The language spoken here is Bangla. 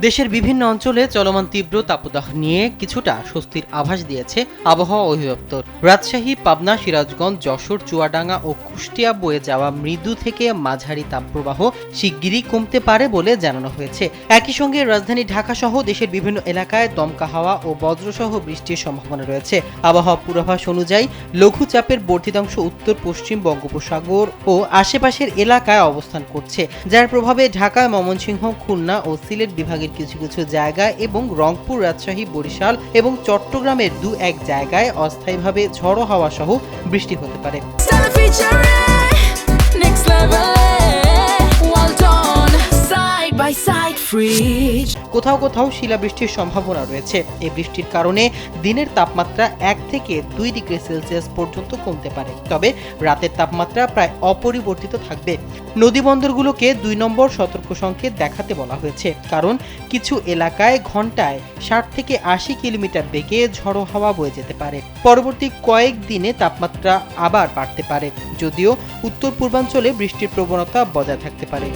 দেশের বিভিন্ন অঞ্চলে চলমান তীব্র তাপদাহ নিয়ে কিছুটা স্বস্তির আভাস দিয়েছে আবহাওয়া অধিদপ্তর। রাজশাহী, পাবনা, সিরাজগঞ্জ, যশোর, চুয়াডাঙ্গা ও কুষ্টিয়া বয়ে যাওয়া মৃদু থেকে মাঝারি তাপপ্রবাহ শিগগিরই কমতে পারে বলে জানানো হয়েছে। একই সঙ্গে রাজধানী ঢাকা সহ দেশের বিভিন্ন এলাকায় দমকা হাওয়া ও বজ্রসহ বৃষ্টির সম্ভাবনা রয়েছে। আবহাওয়া পূর্বাভাস অনুযায়ী লঘুচাপের বর্ধিতাংশ উত্তর পশ্চিম বঙ্গোপসাগর ও আশেপাশের এলাকায় অবস্থান করছে, যার প্রভাবে ঢাকা, ময়মনসিংহ, খুলনা ও সিলেট বিভাগের কিছু কিছু জায়গায় এবং রংপুর, রাজশাহী, বরিশাল এবং চট্টগ্রামের দু-এক জায়গায় অস্থায়ীভাবে ঝড়ো হাওয়া সহ বৃষ্টি হতে পারে। কোথাও কোথাও শিলাবৃষ্টির সম্ভাবনা রয়েছে। এই বৃষ্টির কারণে দিনের তাপমাত্রা 1 থেকে 2 ডিগ্রি সেলসিয়াস পর্যন্ত কমতে পারে, তবে রাতের তাপমাত্রা প্রায় অপরিবর্তিত থাকবে। নদী বন্দরগুলোকে 2 নম্বর সতর্ক সংকেত দেখাতে বলা হয়েছে, কারণ কিছু এলাকায় ঘন্টায় 60 থেকে 80 কিলোমিটার বেগে ঝড়ো হাওয়া বয়ে যেতে পারে। পরবর্তী কয়েক দিনে তাপমাত্রা আবার বাড়তে পারে, যদিও উত্তর পূর্বাঞ্চলে বৃষ্টির প্রবণতা বজায় থাকতে পারে।